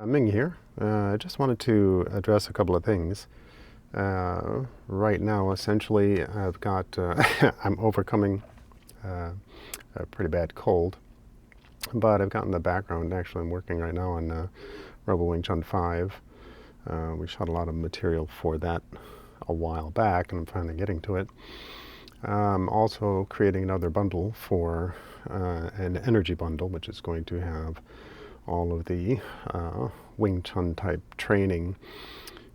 Ming here. I just wanted to address a couple of things. Right now, essentially, I've got I'm overcoming a pretty bad cold, but I've got in the background. Actually, I'm working right now on Rebel Wing Chun 5. We shot a lot of material for that a while back, and I'm finally getting to it. Also creating another bundle for an energy bundle, which is going to have all of the Wing Chun type training,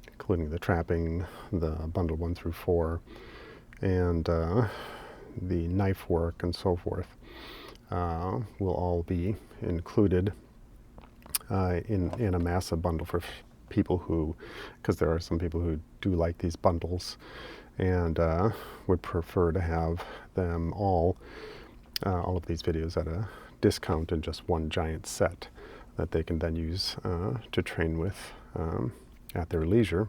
including the trapping, the bundle 1 through 4, and the knife work and so forth, will all be included in a massive bundle for people who, because there are some people who do like these bundles and would prefer to have them all of these videos at a discount in just one giant set that they can then use to train with at their leisure.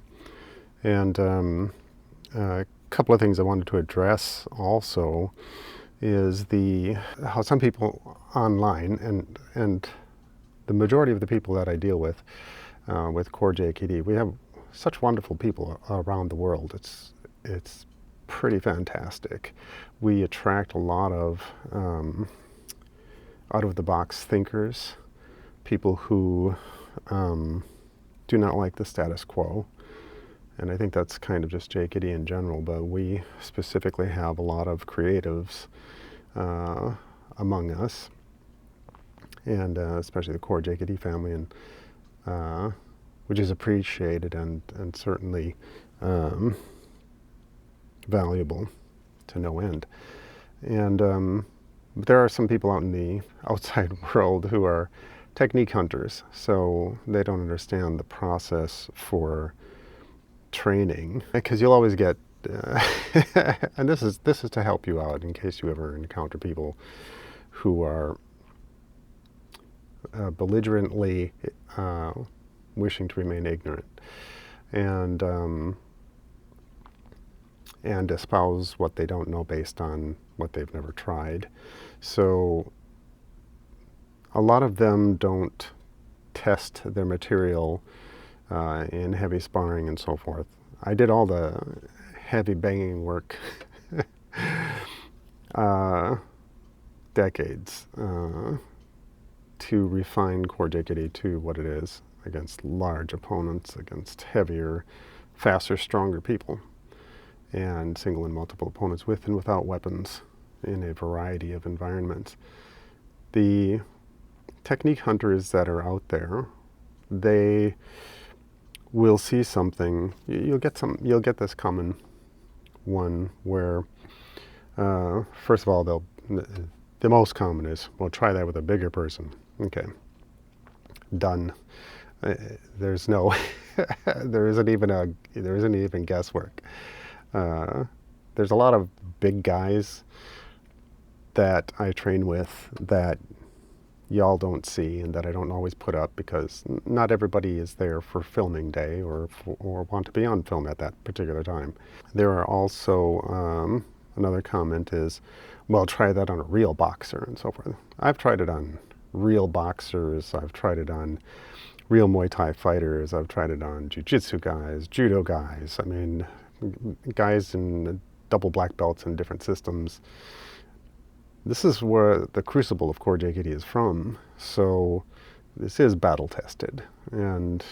And a couple of things I wanted to address also is how some people online, and the majority of the people that I deal with JKD, we have such wonderful people around the world. It's pretty fantastic. We attract a lot of out-of-the-box thinkers, people who do not like the status quo. And I think that's kind of just JKD in general, but we specifically have a lot of creatives among us, and especially the core JKD family, and which is appreciated and certainly valuable to no end. And there are some people out in the outside world who are technique hunters, so they don't understand the process for training, because you'll always get and this is to help you out in case you ever encounter people who are belligerently wishing to remain ignorant and espouse what they don't know based on what they've never tried. So a lot of them don't test their material in heavy sparring and so forth. I did all the heavy banging work decades to refine core JKD to what it is against large opponents, against heavier, faster, stronger people, and single and multiple opponents with and without weapons in a variety of environments. The technique hunters that are out there, they will see something. You'll get this common one where, first of all, the most common is, well, try that with a bigger person. Okay, done. There's no, there isn't even guesswork. There's a lot of big guys that I train with that y'all don't see and that I don't always put up, because not everybody is there for filming day or want to be on film at that particular time. There are also, another comment is, well, try that on a real boxer and so forth. I've tried it on real boxers, I've tried it on real Muay Thai fighters, I've tried it on jiu-jitsu guys, judo guys, I mean, guys in double black belts in different systems. This is where the crucible of core JKD is from, so this is battle tested, and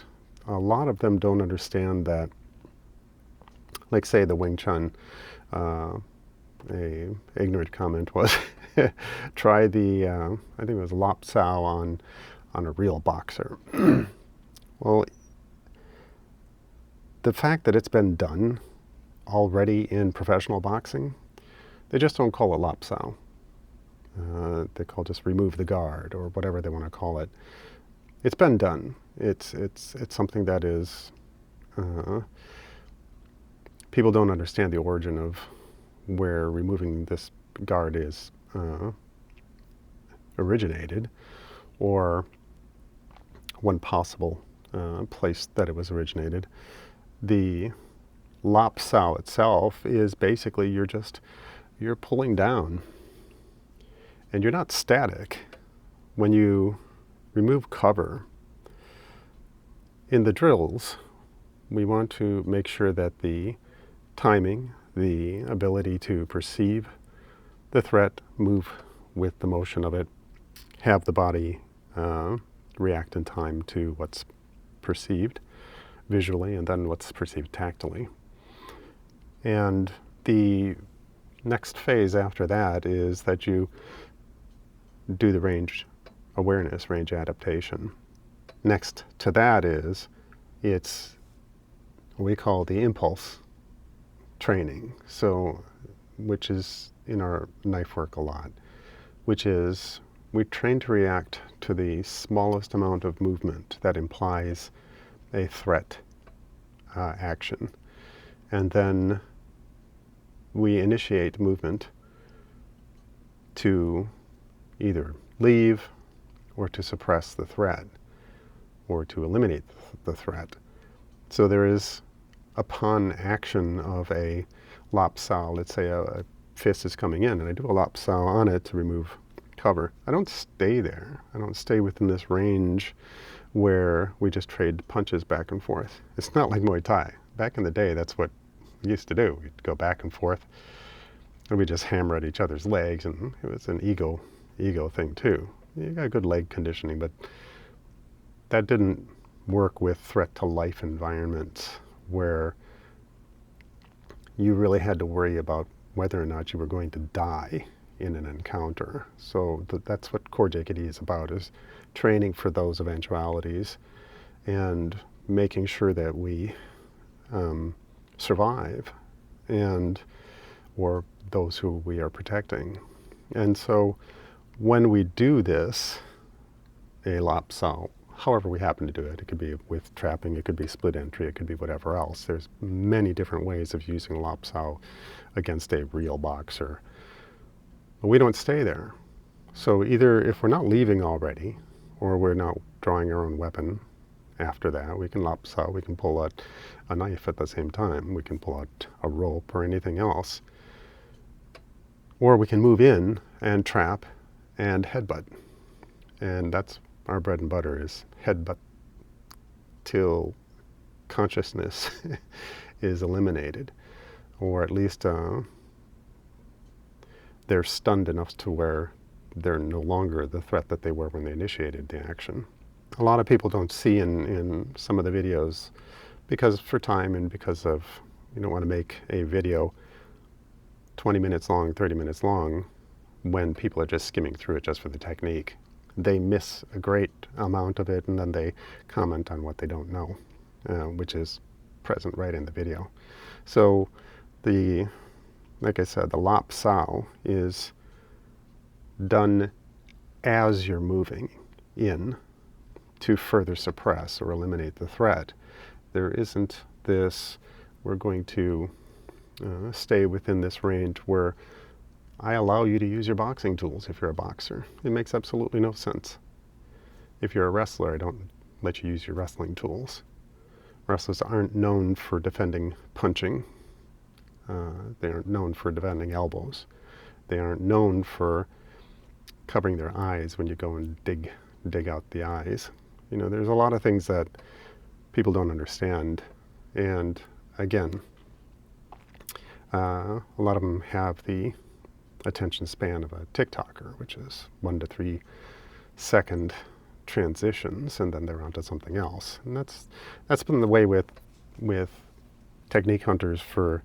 a lot of them don't understand that. Like, say, the Wing Chun, a ignorant comment was, try the, I think it was Lop Sao on a real boxer. Well, the fact that it's been done already in professional boxing, they just don't call it Lop Sao. They call just remove the guard or whatever they want to call it. It's been done. It's something that is, people don't understand the origin of where removing this guard is originated, or one possible place that it was originated. The Lop Sao itself is basically you're pulling down. And you're not static. When you remove cover, In the drills, we want to make sure that the timing, the ability to perceive the threat, move with the motion of it, have the body react in time to what's perceived visually and then what's perceived tactily. And the next phase after that is that you do the range awareness, range adaptation. Next to that is it's what we call the impulse training, so which is in our knife work a lot, which is we train to react to the smallest amount of movement that implies a threat action. And then we initiate movement to either leave or to suppress the threat or to eliminate the threat. So there is, upon action of a lop sao, let's say a fist is coming in and I do a lop sao on it to remove cover, I don't stay there. I don't stay within this range where we just trade punches back and forth. It's not like Muay Thai. Back in the day, that's what we used to do. We'd go back and forth and we just hammer at each other's legs, and it was an ego thing too. You got good leg conditioning, but that didn't work with threat to life environments where you really had to worry about whether or not you were going to die in an encounter. So that's what core JKD is about, is training for those eventualities and making sure that we survive, and or those who we are protecting. And so when we do this, a lop sao, however we happen to do it, it could be with trapping, it could be split entry, it could be whatever else. There's many different ways of using lop sao against a real boxer. But we don't stay there. So either if we're not leaving already, or we're not drawing our own weapon after that, we can lop sao, we can pull out a knife at the same time, we can pull out a rope or anything else. Or we can move in and trap and headbutt. And that's our bread and butter, is headbutt till consciousness is eliminated, or at least they're stunned enough to where they're no longer the threat that they were when they initiated the action. A lot of people don't see in some of the videos, because for time and because of, you don't want to make a video 20 minutes long, 30 minutes long, when people are just skimming through it just for the technique. They miss a great amount of it, and then they comment on what they don't know, which is present right in the video. So like I said, the lop sao is done as you're moving in to further suppress or eliminate the threat. There isn't this, we're going to stay within this range where I allow you to use your boxing tools if you're a boxer. It makes absolutely no sense. If you're a wrestler, I don't let you use your wrestling tools. Wrestlers aren't known for defending punching. They aren't known for defending elbows. They aren't known for covering their eyes when you go and dig out the eyes. You know, there's a lot of things that people don't understand. And again, a lot of them have the attention span of a TikToker, which is 1 to 3 second transitions, and then they're onto something else. And that's been the way with technique hunters for,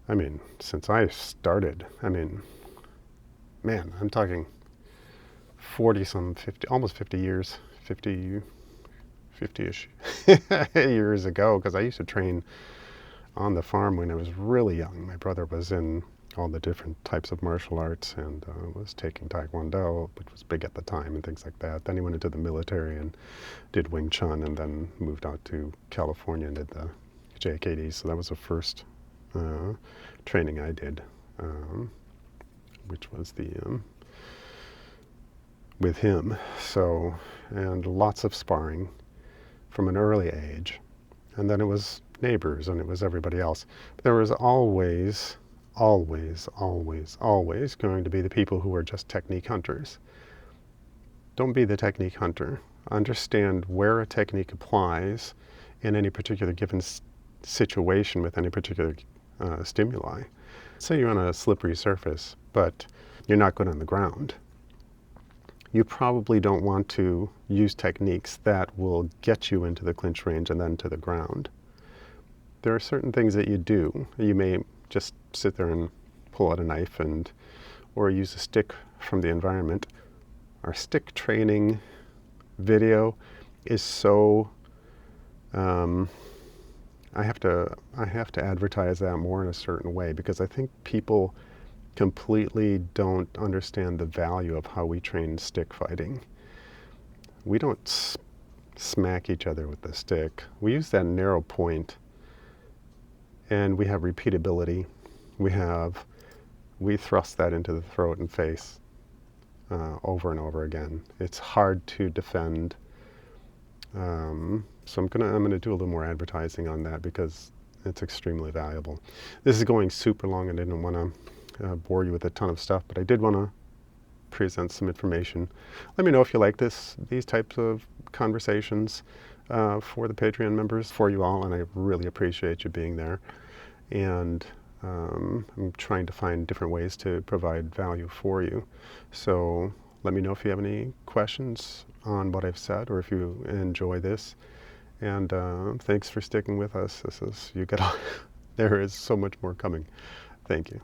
I mean, since I started. I mean, man, I'm talking 40-some, 50, almost 50 years, 50-ish years ago, because I used to train on the farm when I was really young. My brother was in all the different types of martial arts and was taking Taekwondo, which was big at the time, and things like that. Then he went into the military and did Wing Chun, and then moved out to California and did the JKD. So that was the first training I did, which was the with him. So, and lots of sparring from an early age. And then it was neighbors and it was everybody else. But there was always going to be the people who were just technique hunters. Don't be the technique hunter. understand where a technique applies in any particular given situation with any particular stimuli. Say you're on a slippery surface, but you're not good on the ground. You probably don't want to use techniques that will get you into the clinch range and then to the ground. There are certain things that you do. You may just sit there and pull out a knife or use a stick from the environment. Our stick training video is so, I have to advertise that more in a certain way, because I think people completely don't understand the value of how we train stick fighting. We don't smack each other with the stick. We use that narrow point, and we have repeatability. We thrust that into the throat and face over and over again. It's hard to defend. So I'm gonna do a little more advertising on that, because it's extremely valuable. This is going super long, and I didn't want to bore you with a ton of stuff, but I did want to present some information. Let me know if you like these types of conversations for the Patreon members, for you all, and I really appreciate you being there. And I'm trying to find different ways to provide value for you. So let me know if you have any questions on what I've said, or if you enjoy this. And thanks for sticking with us. There is so much more coming. Thank you.